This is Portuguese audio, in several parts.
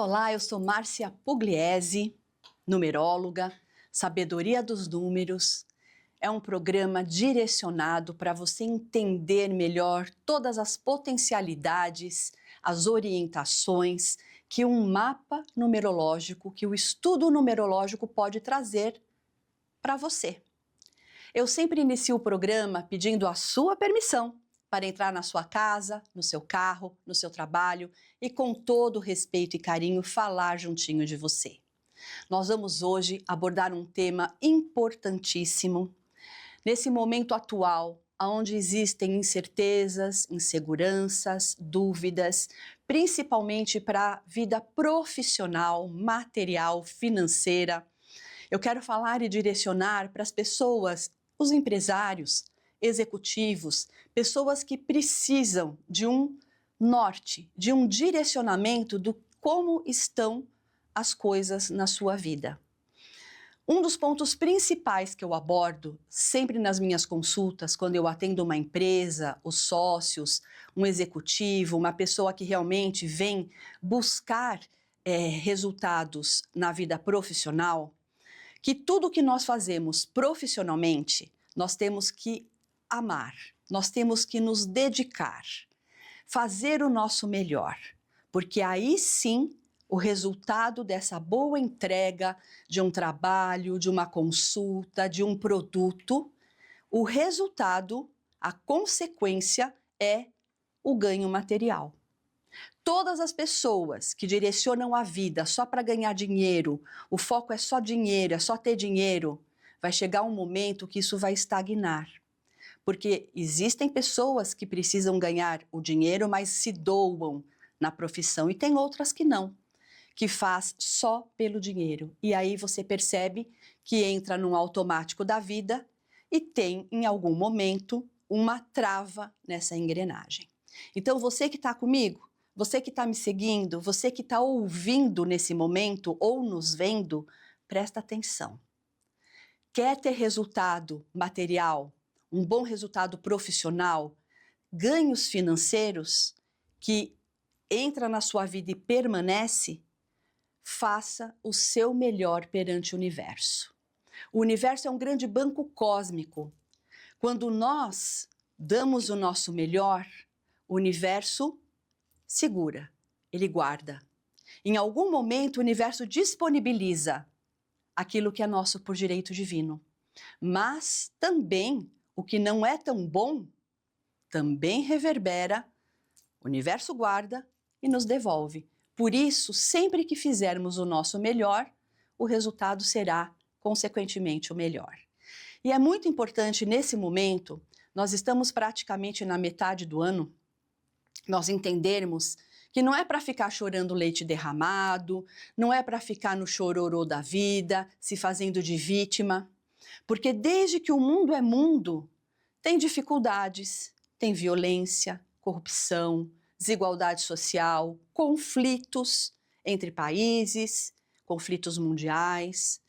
Olá, eu sou Márcia Pugliese, numeróloga, Sabedoria dos Números. É um programa direcionado para você entender melhor todas as potencialidades, as orientações que um mapa numerológico, que o estudo numerológico pode trazer para você. Eu sempre inicio o programa pedindo a sua permissão para entrar na sua casa, no seu carro, no seu trabalho e com todo respeito e carinho falar juntinho de você. Nós vamos hoje abordar um tema importantíssimo nesse momento atual, onde existem incertezas, inseguranças, dúvidas, principalmente para a vida profissional, material, financeira. Eu quero falar e direcionar para as pessoas, os empresários, executivos, pessoas que precisam de um norte, de um direcionamento do como estão as coisas na sua vida. Um dos pontos principais que eu abordo sempre nas minhas consultas, quando eu atendo uma empresa, os sócios, um executivo, uma pessoa que realmente vem buscar resultados na vida profissional, que tudo que nós fazemos profissionalmente, nós temos que amar, nós temos que nos dedicar, fazer o nosso melhor, porque aí sim o resultado dessa boa entrega de um trabalho, de uma consulta, de um produto, o resultado, a consequência é o ganho material. Todas as pessoas que direcionam a vida só para ganhar dinheiro, o foco é só dinheiro, é só ter dinheiro, vai chegar um momento que isso vai estagnar. Porque existem pessoas que precisam ganhar o dinheiro, mas se doam na profissão, e tem outras que não, que faz só pelo dinheiro. E aí você percebe que entra num automático da vida e tem, em algum momento, uma trava nessa engrenagem. Então, você que está comigo, você que está me seguindo, você que está ouvindo nesse momento ou nos vendo, presta atenção. Quer ter resultado material, um bom resultado profissional, ganhos financeiros que entra na sua vida e permanece? Faça o seu melhor perante o universo. O universo é um grande banco cósmico. Quando nós damos o nosso melhor, o universo segura, ele guarda. Em algum momento, o universo disponibiliza aquilo que é nosso por direito divino. Mas também, o que não é tão bom, também reverbera, o universo guarda e nos devolve. Por isso, sempre que fizermos o nosso melhor, o resultado será, consequentemente, o melhor. E é muito importante nesse momento, nós estamos praticamente na metade do ano, nós entendermos que não é para ficar chorando leite derramado, não é para ficar no chororô da vida, se fazendo de vítima, porque desde que o mundo é mundo, tem dificuldades, tem violência, corrupção, desigualdade social, conflitos entre países, conflitos mundiais.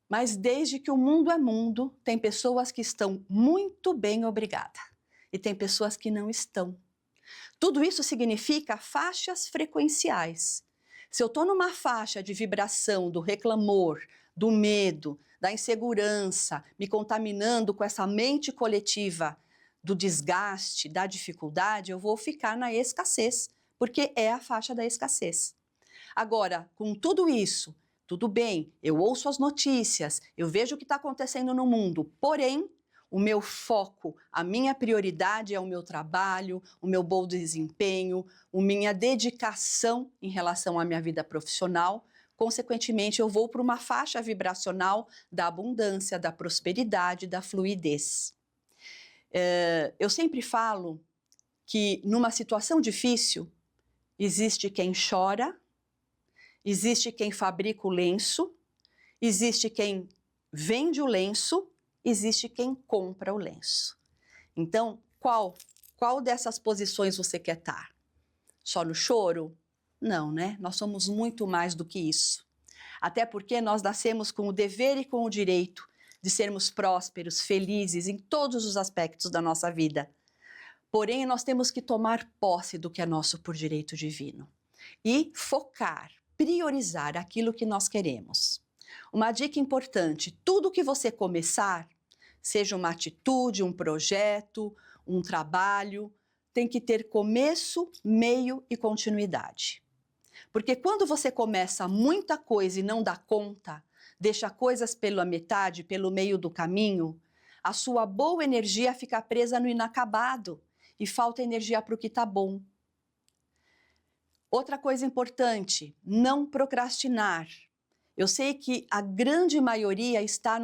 Mas desde que o mundo é mundo, tem pessoas que estão muito bem, obrigada, e tem pessoas que não estão. Tudo isso significa faixas frequenciais. Se eu estou numa faixa de vibração do reclamor, do medo, da insegurança, me contaminando com essa mente coletiva do desgaste, da dificuldade, eu vou ficar na escassez, porque é a faixa da escassez. Agora, com tudo isso, tudo bem, eu ouço as notícias, eu vejo o que está acontecendo no mundo, porém, o meu foco, a minha prioridade é o meu trabalho, o meu bom desempenho, a minha dedicação em relação à minha vida profissional. Consequentemente, eu vou para uma faixa vibracional da abundância, da prosperidade, da fluidez. Eu sempre falo que numa situação difícil, existe quem chora, existe quem fabrica o lenço, existe quem vende o lenço, existe quem compra o lenço. Então, qual dessas posições você quer estar? Só no choro? Não, né? Nós somos muito mais do que isso. Até porque nós nascemos com o dever e com o direito de sermos prósperos, felizes em todos os aspectos da nossa vida. Porém, nós temos que tomar posse do que é nosso por direito divino. e focar, priorizar aquilo que nós queremos. Uma dica importante: tudo que você começar, seja uma atitude, um projeto, um trabalho, tem que ter começo, meio e continuidade. Porque quando você começa muita coisa e não dá conta, deixa coisas pela metade, pelo meio do caminho, a sua boa energia fica presa no inacabado e falta energia para o que está bom. Outra coisa importante, não procrastinar. Eu sei que a grande maioria está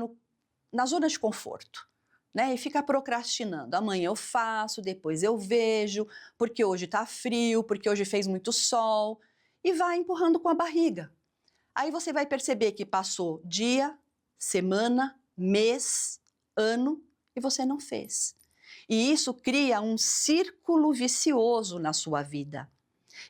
na zona de conforto, né? E fica procrastinando. Amanhã eu faço, depois eu vejo, porque hoje está frio, porque hoje fez muito sol, e vai empurrando com a barriga. Aí você vai perceber que passou dia, semana, mês, ano, e você não fez. E isso cria um círculo vicioso na sua vida.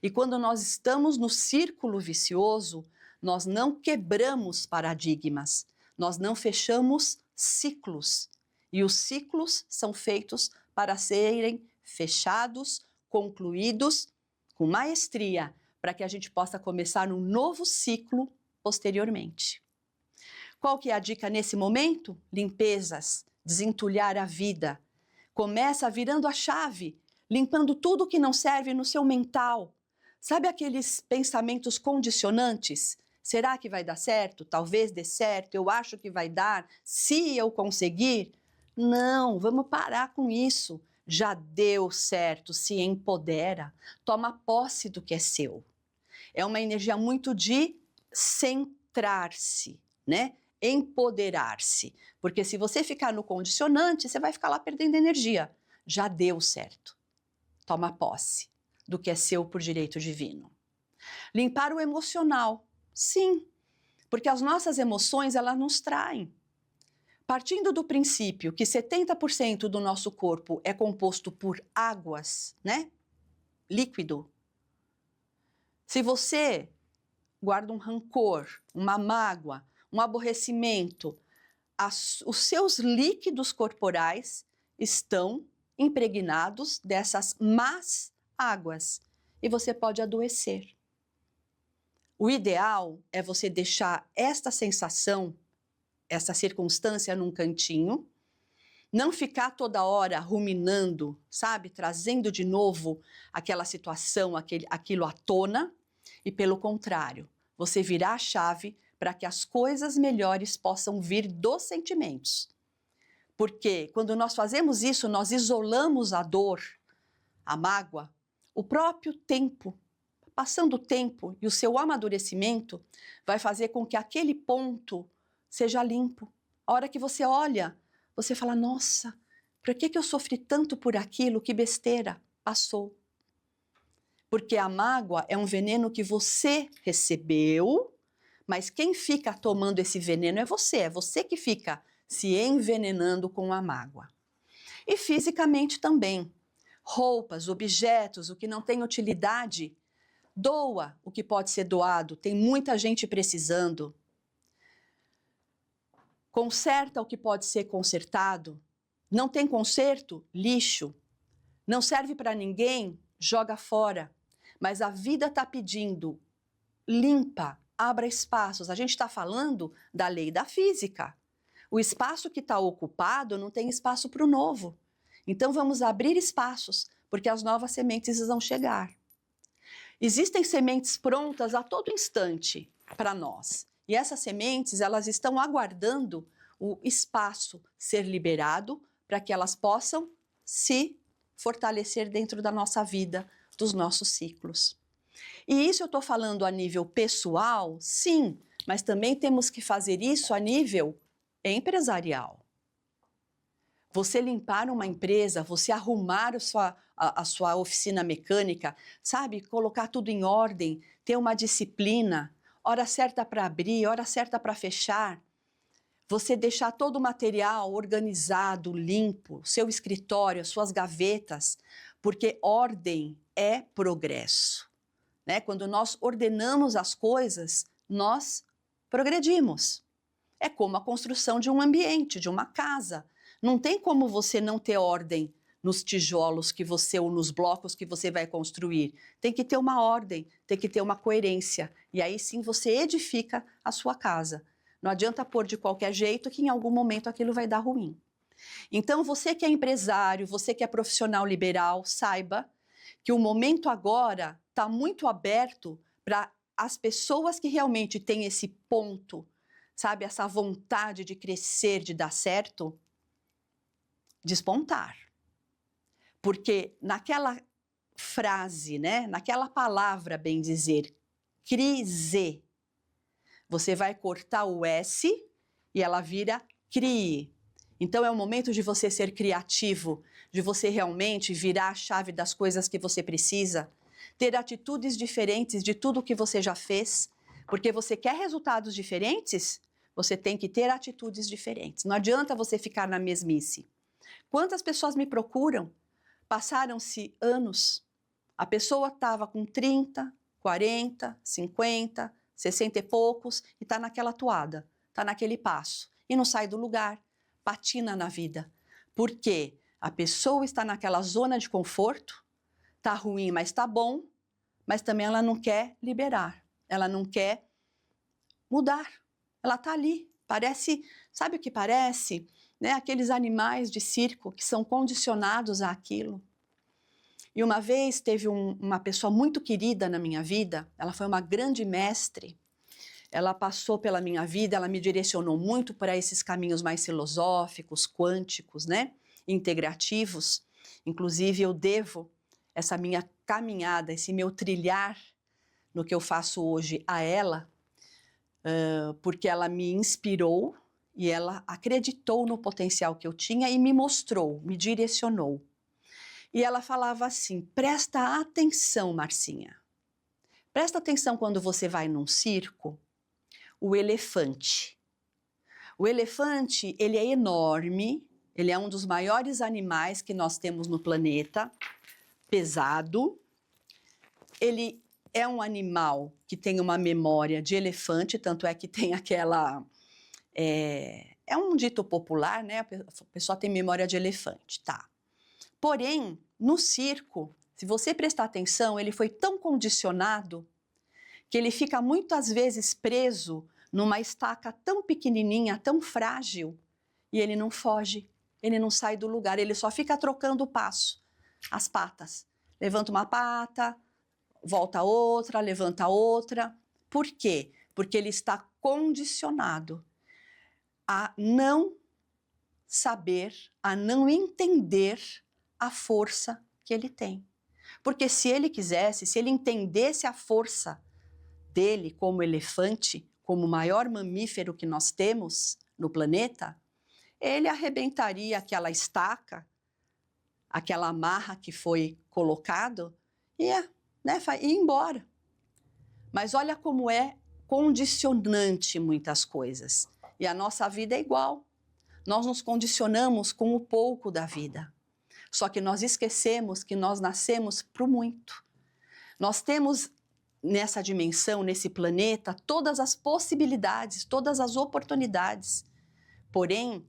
E quando nós estamos no círculo vicioso, nós não quebramos paradigmas, nós não fechamos ciclos. E os ciclos são feitos para serem fechados, concluídos com maestria, para que a gente possa começar um novo ciclo posteriormente. Qual que é a dica nesse momento? Limpezas, desentulhar a vida. Começa virando a chave, limpando tudo que não serve no seu mental. Sabe aqueles pensamentos condicionantes? Será que vai dar certo? Talvez dê certo, eu acho que vai dar, se eu conseguir. Não, vamos parar com isso. Já deu certo, se empodera, toma posse do que é seu. É uma energia muito de centrar-se, né? Empoderar-se. Porque se você ficar no condicionante, você vai ficar lá perdendo energia. Já deu certo. Toma posse do que é seu por direito divino. Limpar o emocional. Sim, porque as nossas emoções, elas nos traem. Partindo do princípio que 70% do nosso corpo é composto por águas, né? Líquido. Se você guarda um rancor, uma mágoa, um aborrecimento, os seus líquidos corporais estão impregnados dessas más águas e você pode adoecer. O ideal é você deixar esta sensação, essa circunstância num cantinho, não ficar toda hora ruminando, sabe? Trazendo de novo aquela situação, aquilo à tona, e pelo contrário, você virar a chave para que as coisas melhores possam vir dos sentimentos. Porque quando nós fazemos isso, nós isolamos a dor, a mágoa, o próprio tempo. Passando o tempo e o seu amadurecimento vai fazer com que aquele ponto seja limpo. A hora que você olha, você fala, nossa, por que eu sofri tanto por aquilo? Que besteira, passou. Porque a mágoa é um veneno que você recebeu, mas quem fica tomando esse veneno é você que fica se envenenando com a mágoa. E fisicamente também. Roupas, objetos, o que não tem utilidade, doa o que pode ser doado, tem muita gente precisando. Conserta o que pode ser consertado. Não tem conserto? Lixo. Não serve para ninguém? Joga fora. Mas a vida está pedindo, limpa, abra espaços. A gente está falando da lei da física. O espaço que está ocupado não tem espaço para o novo. Então vamos abrir espaços, porque as novas sementes vão chegar. Existem sementes prontas a todo instante para nós. E essas sementes, elas estão aguardando o espaço ser liberado para que elas possam se fortalecer dentro da nossa vida, dos nossos ciclos. E isso eu estou falando a nível pessoal, sim, mas também temos que fazer isso a nível empresarial. Você limpar uma empresa, você arrumar a sua oficina mecânica, sabe? Colocar tudo em ordem, ter uma disciplina, hora certa para abrir, hora certa para fechar. Você deixar todo o material organizado, limpo, seu escritório, suas gavetas, porque ordem é progresso, né? Quando nós ordenamos as coisas, nós progredimos. É como a construção de um ambiente, de uma casa. Não tem como você não ter ordem nos tijolos que você ou nos blocos que você vai construir. Tem que ter uma ordem, tem que ter uma coerência. E aí sim você edifica a sua casa. Não adianta pôr de qualquer jeito que em algum momento aquilo vai dar ruim. Então você que é empresário, você que é profissional liberal, saiba que o momento agora está muito aberto para as pessoas que realmente têm esse ponto, sabe, essa vontade de crescer, de dar certo, despontar. Porque naquela frase, né, naquela palavra, bem dizer, crise, você vai cortar o S e ela vira crie. Então é o momento de você ser criativo, de você realmente virar a chave das coisas que você precisa, ter atitudes diferentes de tudo que você já fez, porque você quer resultados diferentes, você tem que ter atitudes diferentes. Não adianta você ficar na mesmice. Quantas pessoas me procuram? Passaram-se anos, a pessoa estava com 30, 40, 50, 60 e poucos e está naquela toada, está naquele passo e não sai do lugar, patina na vida. Por quê? A pessoa está naquela zona de conforto, está ruim, mas está bom, mas também ela não quer liberar, ela não quer mudar, ela está ali, parece, sabe o que parece? Né? Aqueles animais de circo que são condicionados àquilo. E uma vez teve uma pessoa muito querida na minha vida, ela foi uma grande mestre, ela passou pela minha vida, ela me direcionou muito para esses caminhos mais filosóficos, quânticos, né? Integrativos. Inclusive eu devo essa minha caminhada, esse meu trilhar no que eu faço hoje a ela, porque ela me inspirou e ela acreditou no potencial que eu tinha e me mostrou, me direcionou. E ela falava assim, presta atenção, Marcinha. Presta atenção quando você vai num circo, o elefante. O elefante, ele é enorme, ele é um dos maiores animais que nós temos no planeta, pesado. Ele é um animal que tem uma memória de elefante, tanto é que tem aquela... É um dito popular, né? A pessoa tem memória de elefante, tá. Porém, no circo, se você prestar atenção, ele foi tão condicionado que ele fica muitas vezes preso numa estaca tão pequenininha, tão frágil, e ele não foge, ele não sai do lugar, ele só fica trocando o passo, as patas. Levanta uma pata, volta outra, levanta outra. Por quê? Porque ele está condicionado a não saber, a não entender a força que ele tem. Porque se ele quisesse, se ele entendesse a força dele como elefante, como o maior mamífero que nós temos no planeta, ele arrebentaria aquela estaca, aquela amarra que foi colocado e ia, né, ia embora. Mas olha como é condicionante muitas coisas. E a nossa vida é igual. Nós nos condicionamos com o pouco da vida. Só que nós esquecemos que nós nascemos para o muito. Nós temos nessa dimensão, nesse planeta, todas as possibilidades, todas as oportunidades. Porém,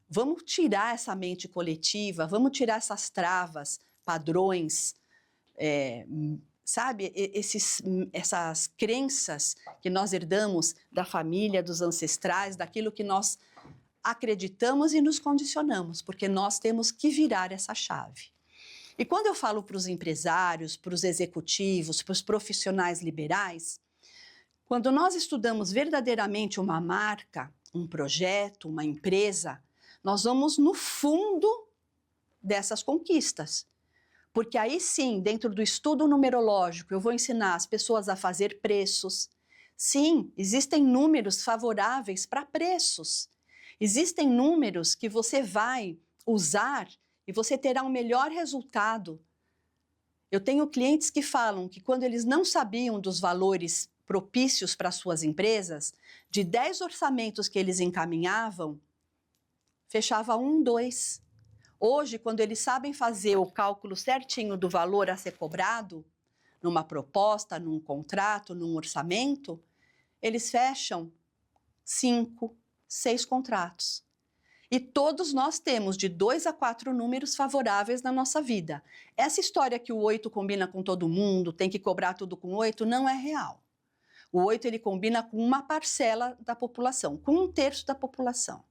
vamos tirar essa mente coletiva, vamos tirar essas travas, padrões, sabe, essas crenças que nós herdamos da família, dos ancestrais, daquilo que nós acreditamos e nos condicionamos, porque nós temos que virar essa chave. E quando eu falo para os empresários, para os executivos, para os profissionais liberais, quando nós estudamos verdadeiramente uma marca, um projeto, uma empresa, nós vamos no fundo dessas conquistas. Porque aí sim, dentro do estudo numerológico, eu vou ensinar as pessoas a fazer preços. Sim, existem números favoráveis para preços. Existem números que você vai usar e você terá um melhor resultado. Eu tenho clientes que falam que quando eles não sabiam dos valores propícios para suas empresas, de 10 orçamentos que eles encaminhavam, fechava 1, 2. Hoje, quando eles sabem fazer o cálculo certinho do valor a ser cobrado, numa proposta, num contrato, num orçamento, eles fecham 5, 6 contratos. E todos nós temos de 2 a 4 números favoráveis na nossa vida. Essa história que o 8 combina com todo mundo, tem que cobrar tudo com 8, não é real. O 8 ele combina com uma parcela da população, com 1/3 da população.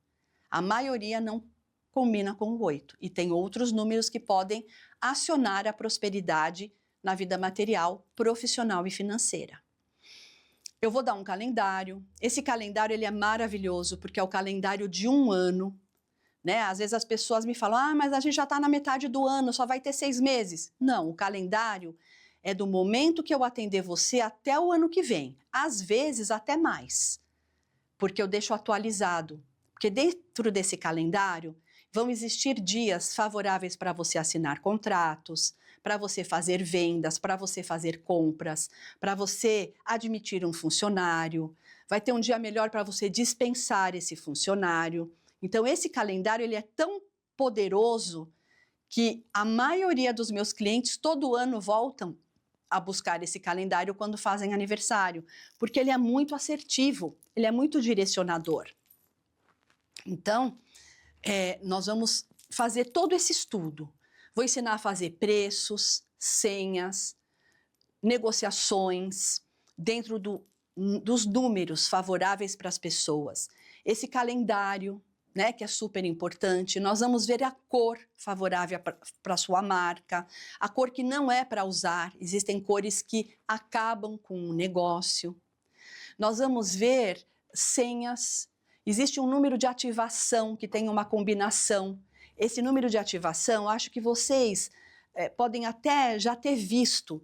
A maioria não combina com o 8 e tem outros números que podem acionar a prosperidade na vida material, profissional e financeira. Eu vou dar um calendário. Esse calendário ele é maravilhoso porque é o calendário de um ano. Né? Às vezes as pessoas me falam, mas a gente já está na metade do ano, só vai ter 6 meses. Não, o calendário é do momento que eu atender você até o ano que vem. Às vezes até mais, porque eu deixo atualizado. Porque dentro desse calendário vão existir dias favoráveis para você assinar contratos, para você fazer vendas, para você fazer compras, para você admitir um funcionário. Vai ter um dia melhor para você dispensar esse funcionário. Então, esse calendário ele é tão poderoso que a maioria dos meus clientes todo ano voltam a buscar esse calendário quando fazem aniversário, porque ele é muito assertivo, ele é muito direcionador. Então, nós vamos fazer todo esse estudo. Vou ensinar a fazer preços, senhas, negociações dentro dos números favoráveis para as pessoas. Esse calendário, né, que é super importante. Nós vamos ver a cor favorável para a sua marca, a cor que não é para usar, existem cores que acabam com o negócio. Nós vamos ver senhas, existe um número de ativação que tem uma combinação. Esse número de ativação, acho que vocês podem até já ter visto,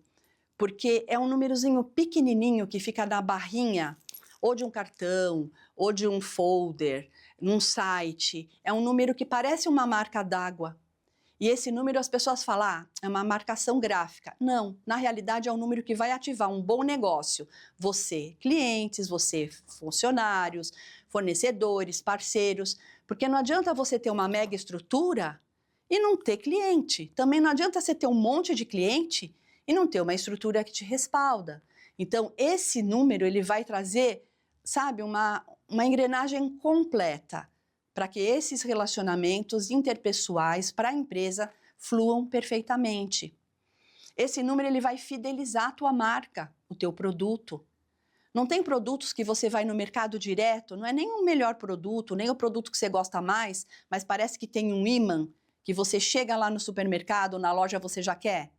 porque é um númerozinho pequenininho que fica na barrinha, ou de um cartão, ou de um folder, num site. É um número que parece uma marca d'água. E esse número as pessoas falam, é uma marcação gráfica. Não, na realidade é um número que vai ativar um bom negócio. Você, clientes, você, funcionários, fornecedores, parceiros. Porque não adianta você ter uma mega estrutura e não ter cliente. Também não adianta você ter um monte de cliente e não ter uma estrutura que te respalda. Então, esse número ele vai trazer, sabe, uma engrenagem completa para que esses relacionamentos interpessoais para a empresa fluam perfeitamente. Esse número ele vai fidelizar a tua marca, o teu produto. Não tem produtos que você vai no mercado direto, não é nem o melhor produto, nem o produto que você gosta mais, mas parece que tem um imã que você chega lá no supermercado, na loja você já quer?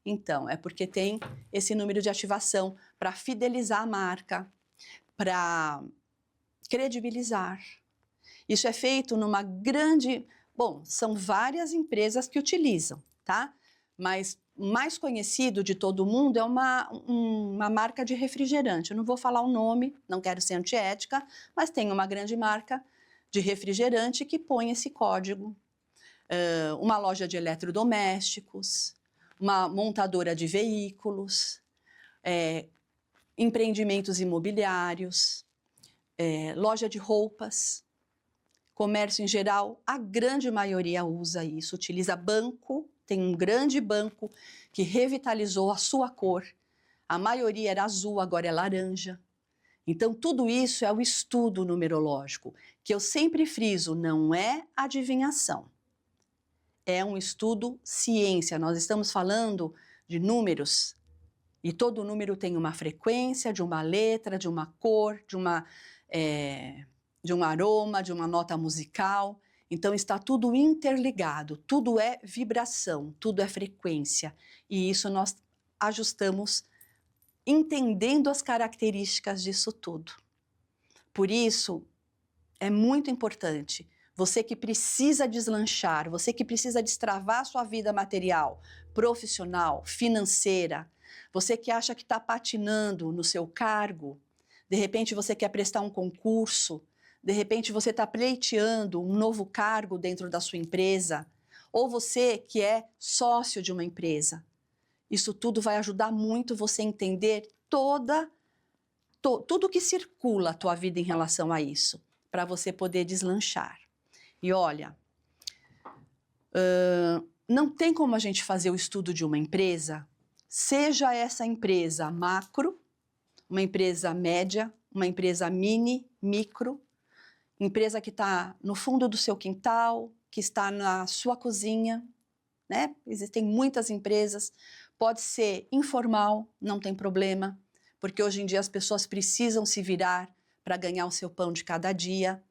Então, é porque tem esse número de ativação para fidelizar a marca, para credibilizar. Isso é feito numa grande... Bom, são várias empresas que utilizam, tá? Mas o mais conhecido de todo mundo é uma marca de refrigerante. Eu não vou falar o nome, não quero ser antiética, mas tem uma grande marca de refrigerante que põe esse código. Uma loja de eletrodomésticos, uma montadora de veículos, empreendimentos imobiliários, loja de roupas, comércio em geral, a grande maioria usa isso, utiliza banco, tem um grande banco que revitalizou a sua cor. A maioria era azul, agora é laranja. Então, tudo isso é o estudo numerológico, que eu sempre friso, não é adivinhação. É um estudo ciência, nós estamos falando de números, e todo número tem uma frequência, de uma letra, de uma cor, de um aroma, de uma nota musical. Então está tudo interligado, tudo é vibração, tudo é frequência. E isso nós ajustamos entendendo as características disso tudo. Por isso, é muito importante, você que precisa deslanchar, você que precisa destravar sua vida material, profissional, financeira, você que acha que está patinando no seu cargo, de repente você quer prestar um concurso, de repente você está pleiteando um novo cargo dentro da sua empresa, ou você que é sócio de uma empresa. Isso tudo vai ajudar muito você a entender tudo que circula a tua vida em relação a isso, para você poder deslanchar. E olha, não tem como a gente fazer o estudo de uma empresa, seja essa empresa macro, uma empresa média, uma empresa mini, micro, empresa que está no fundo do seu quintal, que está na sua cozinha, né? Existem muitas empresas, pode ser informal, não tem problema, porque hoje em dia as pessoas precisam se virar para ganhar o seu pão de cada dia,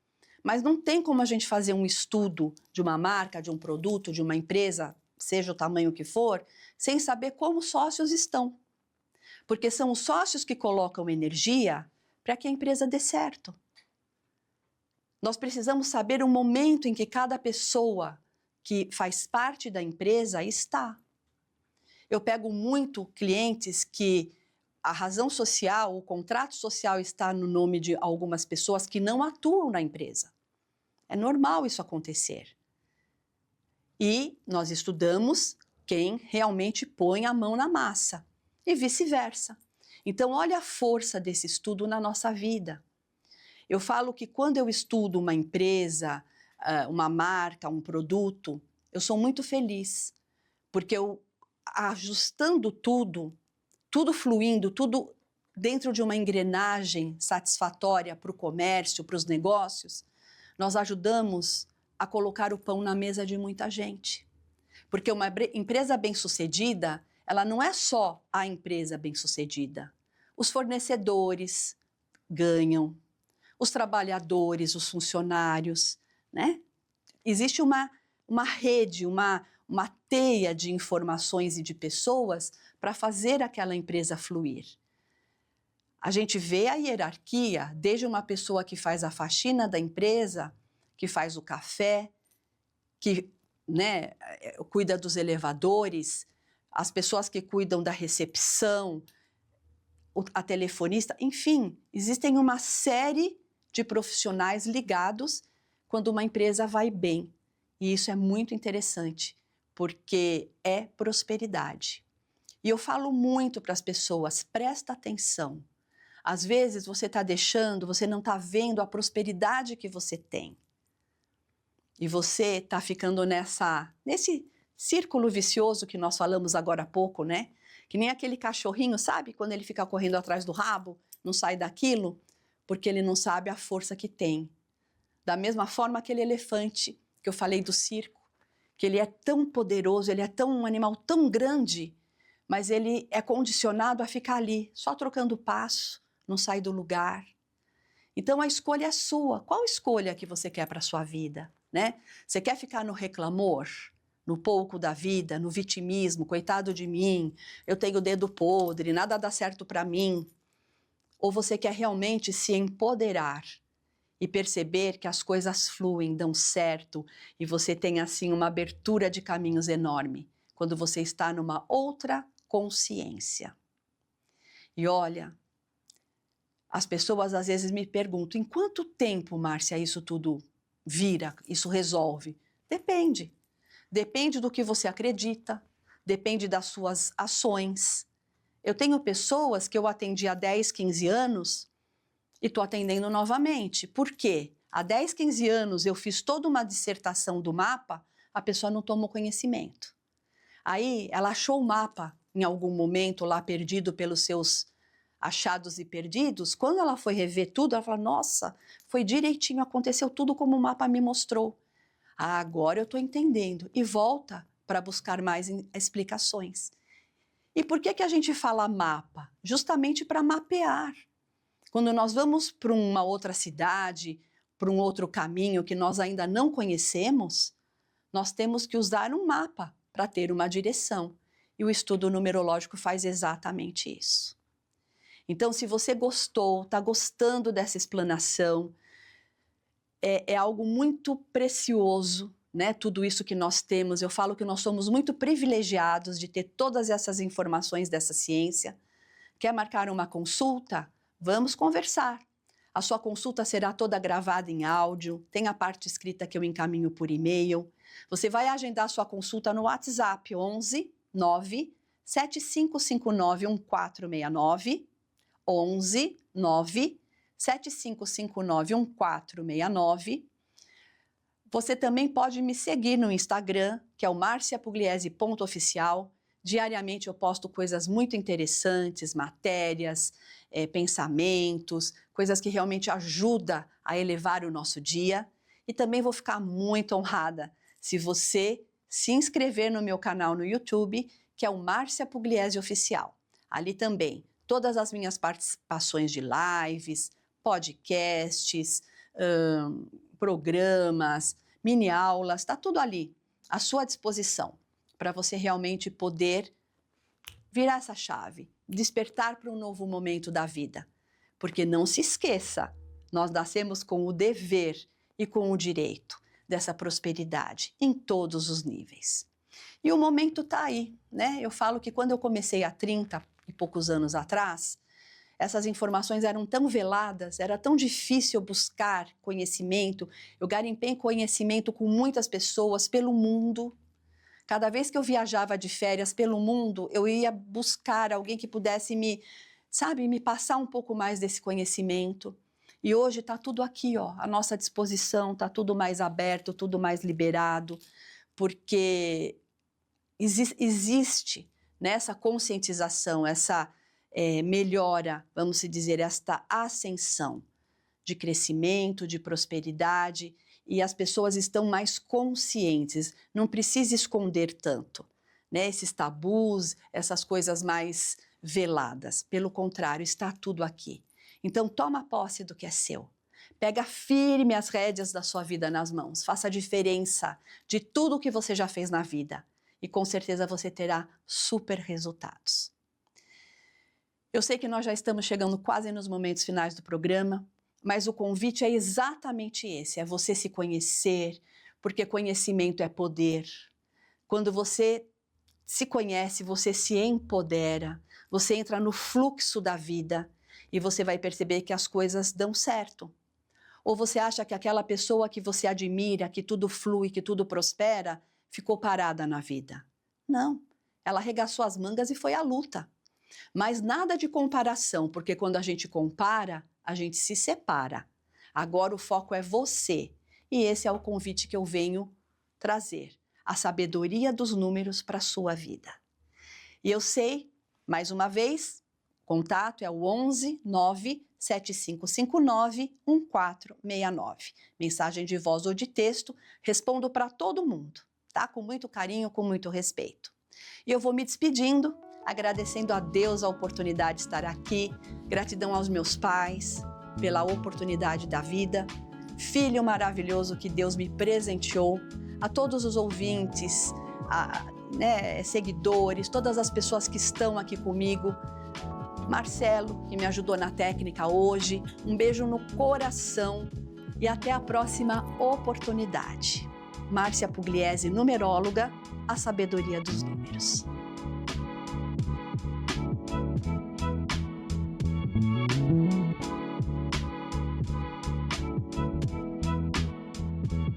mas não tem como a gente fazer um estudo de uma marca, de um produto, de uma empresa, seja o tamanho que for, sem saber como os sócios estão, porque são os sócios que colocam energia para que a empresa dê certo. Nós precisamos saber o momento em que cada pessoa que faz parte da empresa está. Eu pego muito clientes que a razão social, o contrato social está no nome de algumas pessoas que não atuam na empresa. É normal isso acontecer. E nós estudamos quem realmente põe a mão na massa e vice-versa. Então, olha a força desse estudo na nossa vida. Eu falo que quando eu estudo uma empresa, uma marca, um produto, eu sou muito feliz, porque eu, ajustando tudo fluindo, tudo dentro de uma engrenagem satisfatória para o comércio, para os negócios, nós ajudamos a colocar o pão na mesa de muita gente. Porque uma empresa bem-sucedida, ela não é só a empresa bem-sucedida. Os fornecedores ganham, os trabalhadores, os funcionários, né? Existe uma rede, uma teia de informações e de pessoas para fazer aquela empresa fluir. A gente vê a hierarquia, desde uma pessoa que faz a faxina da empresa, que faz o café, que, né, cuida dos elevadores, as pessoas que cuidam da recepção, a telefonista, enfim, existem uma série de profissionais ligados quando uma empresa vai bem. E isso é muito interessante, porque é prosperidade. E eu falo muito para as pessoas, presta atenção. Às vezes você está deixando, você não está vendo a prosperidade que você tem. E você está ficando nesse círculo vicioso que nós falamos agora há pouco, né? Que nem aquele cachorrinho, sabe? Quando ele fica correndo atrás do rabo, não sai daquilo, porque ele não sabe a força que tem. Da mesma forma aquele elefante que eu falei do circo, que ele é tão poderoso, ele é um animal tão grande, mas ele é condicionado a ficar ali, só trocando passo, não sai do lugar. Então a escolha é sua. Qual escolha que você quer para a sua vida, né? Você quer ficar no reclamor, no pouco da vida, no vitimismo, coitado de mim, eu tenho o dedo podre, nada dá certo para mim? Ou você quer realmente se empoderar e perceber que as coisas fluem, dão certo e você tem assim uma abertura de caminhos enorme, quando você está numa outra consciência. E olha, as pessoas às vezes me perguntam, em quanto tempo, Márcia, isso tudo vira, isso resolve? Depende. Depende do que você acredita, depende das suas ações. Eu tenho pessoas que eu atendi há 10, 15 anos e estou atendendo novamente. Por quê? Há 10, 15 anos eu fiz toda uma dissertação do mapa, a pessoa não tomou conhecimento. Aí ela achou o mapa em algum momento lá perdido pelos seus achados e perdidos. Quando ela foi rever tudo, ela falou, nossa, foi direitinho, aconteceu tudo como o mapa me mostrou. Ah, agora eu estou entendendo. E volta para buscar mais explicações. E por que a gente fala mapa? Justamente para mapear. Quando nós vamos para uma outra cidade, para um outro caminho que nós ainda não conhecemos, nós temos que usar um mapa para ter uma direção. E o estudo numerológico faz exatamente isso. Então, se você gostou, está gostando dessa explanação, é algo muito precioso, né? Tudo isso que nós temos. Eu falo que nós somos muito privilegiados de ter todas essas informações dessa ciência. Quer marcar uma consulta? Vamos conversar. A sua consulta será toda gravada em áudio, tem a parte escrita que eu encaminho por e-mail. Você vai agendar a sua consulta no WhatsApp 11 9 7559 1469, 11 9 7559 1469. Você também pode me seguir no Instagram, que é o marciapugliese.oficial. Diariamente eu posto coisas muito interessantes, matérias, pensamentos, coisas que realmente ajudam a elevar o nosso dia. E também vou ficar muito honrada se você se inscrever no meu canal no YouTube, que é o Márcia Pugliese Oficial. Ali também, todas as minhas participações de lives, podcasts, programas, mini aulas, está tudo ali, à sua disposição, para você realmente poder virar essa chave, despertar para um novo momento da vida. Porque não se esqueça, nós nascemos com o dever e com o direito dessa prosperidade em todos os níveis. E o momento está aí, né? Eu falo que quando eu comecei há 30 e poucos anos atrás, essas informações eram tão veladas, era tão difícil buscar conhecimento. Eu garimpei conhecimento com muitas pessoas pelo mundo. Cada vez que eu viajava de férias pelo mundo, eu ia buscar alguém que pudesse me passar um pouco mais desse conhecimento. E hoje está tudo aqui, ó, à nossa disposição, está tudo mais aberto, tudo mais liberado, porque existe nessa conscientização, essa melhora, vamos dizer, esta ascensão de crescimento, de prosperidade, e as pessoas estão mais conscientes, não precisa esconder tanto, né? Esses tabus, essas coisas mais veladas, pelo contrário, está tudo aqui. Então toma posse do que é seu, pega firme as rédeas da sua vida nas mãos, faça a diferença de tudo o que você já fez na vida e com certeza você terá super resultados. Eu sei que nós já estamos chegando quase nos momentos finais do programa, mas o convite é exatamente esse, é você se conhecer, porque conhecimento é poder. Quando você se conhece, você se empodera, você entra no fluxo da vida e você vai perceber que as coisas dão certo. Ou você acha que aquela pessoa que você admira, que tudo flui, que tudo prospera, ficou parada na vida. Não, ela arregaçou as mangas e foi à luta. Mas nada de comparação, porque quando a gente compara, a gente se separa. Agora o foco é você. E esse é o convite que eu venho trazer. A sabedoria dos números para a sua vida. E eu sei, mais uma vez, contato é o 11 9 7559 1469. Mensagem de voz ou de texto, respondo para todo mundo, tá? Com muito carinho, com muito respeito. E eu vou me despedindo, agradecendo a Deus a oportunidade de estar aqui, gratidão aos meus pais pela oportunidade da vida, filho maravilhoso que Deus me presenteou, a todos os ouvintes, seguidores, todas as pessoas que estão aqui comigo, Marcelo, que me ajudou na técnica hoje, um beijo no coração e até a próxima oportunidade. Márcia Pugliese, numeróloga, a sabedoria dos números.